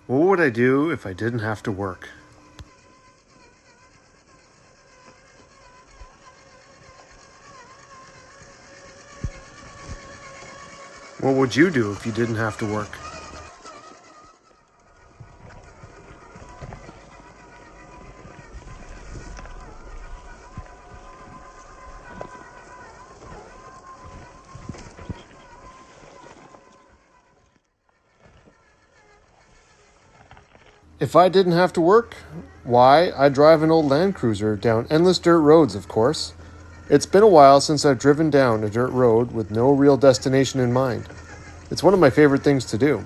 What would I do if I didn't have to work? What would you do if you didn't have to work? If I didn't have to work, why, I'd drive an old Land Cruiser down endless dirt roads, of course. It's been a while since I've driven down a dirt road with no real destination in mind. It's one of my favorite things to do.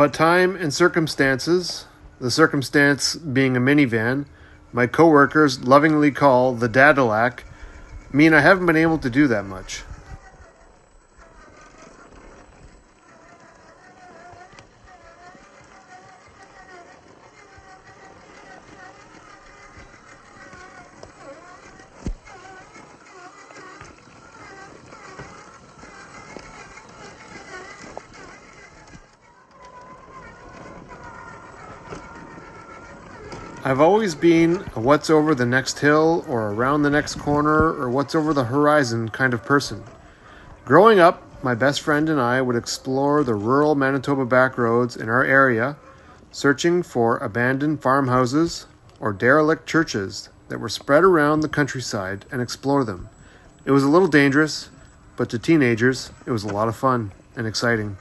But time and circumstances, the circumstance being a minivan, my coworkers lovingly call the dadilac, mean I haven't been able to do that much. I've always been a what's over the next hill or around the next corner or what's over the horizon kind of person. Growing up, my best friend and I would explore the rural Manitoba backroads in our area, searching for abandoned farmhouses or derelict churches that were spread around the countryside and explore them. It was a little dangerous, but to teenagers, it was a lot of fun and exciting.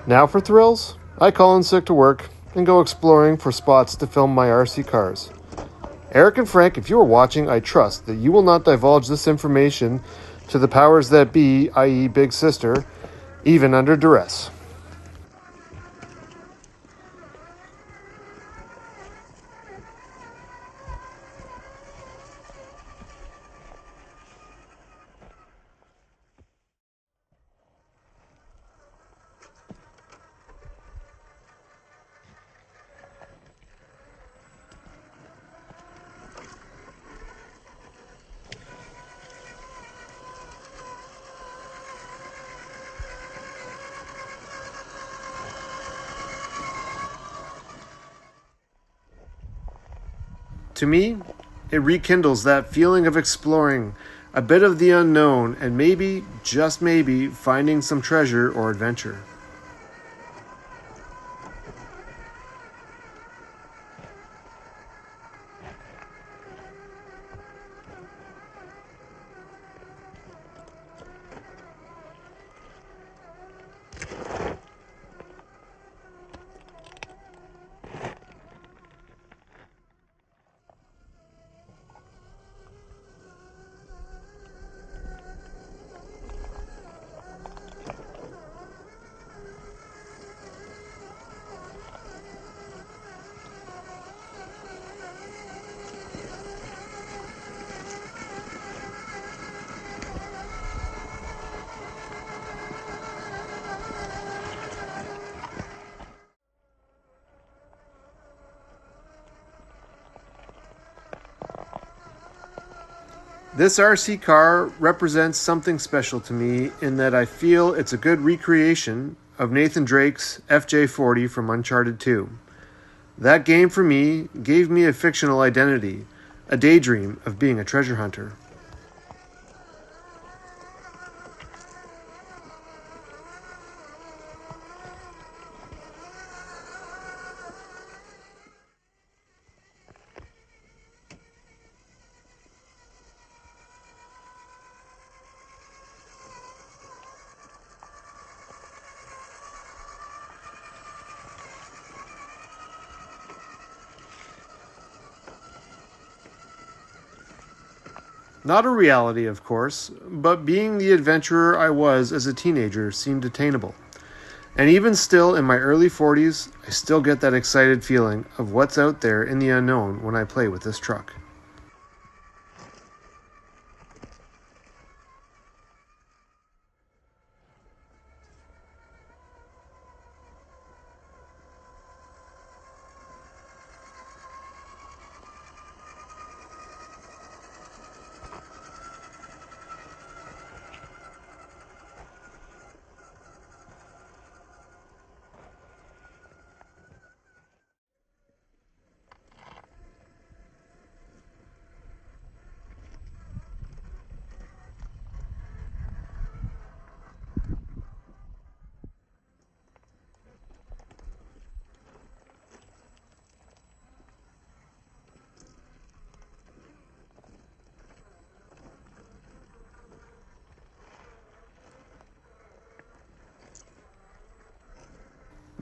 Now for thrills, I call in sick to work and go exploring for spots to film my RC cars. Erik and Frank, if you are watching, I trust that you will not divulge this information to the powers that be, i.e., Big Sister, even under duress. To me, it rekindles that feeling of exploring, a bit of the unknown, and maybe, just maybe, finding some treasure or adventure. This RC car represents something special to me in that I feel it's a good recreation of Nathan Drake's FJ40 from Uncharted 2. That game for me gave me a fictional identity, a daydream of being a treasure hunter. Not a reality, of course, but being the adventurer I was as a teenager seemed attainable. And even still in my early 40s, I still get that excited feeling of what's out there in the unknown when I play with this truck.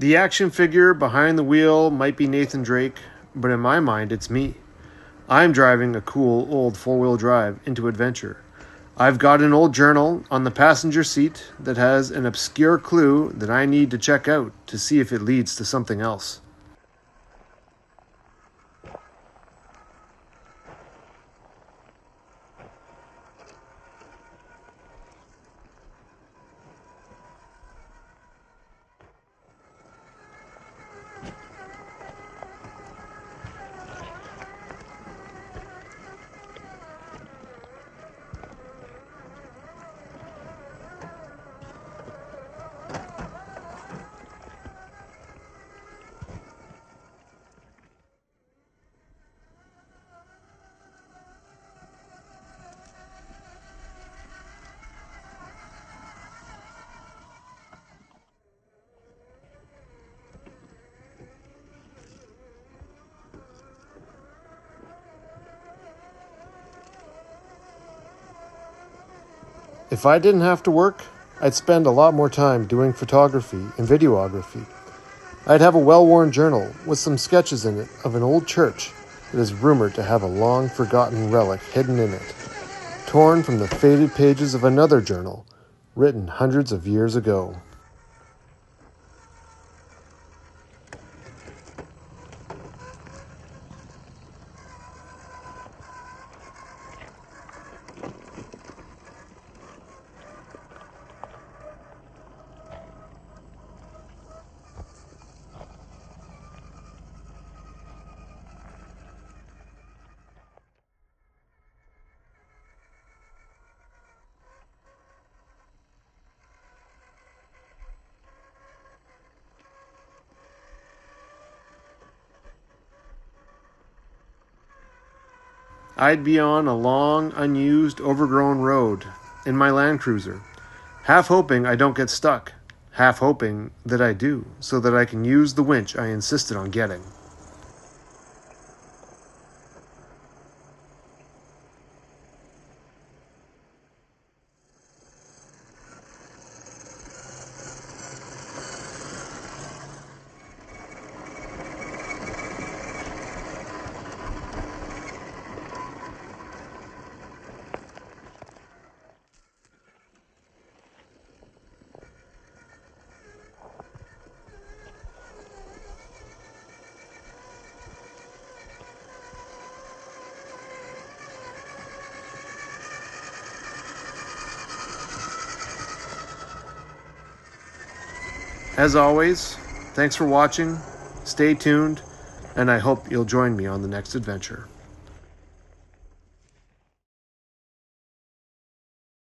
The action figure behind the wheel might be Nathan Drake, but in my mind, it's me. I'm driving a cool old four-wheel drive into adventure. I've got an old journal on the passenger seat that has an obscure clue that I need to check out to see if it leads to something else. If I didn't have to work, I'd spend a lot more time doing photography and videography. I'd have a well-worn journal with some sketches in it of an old church that is rumored to have a long-forgotten relic hidden in it, torn from the faded pages of another journal written hundreds of years ago. I'd be on a long, unused, overgrown road in my Land Cruiser, half hoping I don't get stuck, half hoping that I do, so that I can use the winch I insisted on getting. As always, thanks for watching, stay tuned, and I hope you'll join me on the next adventure.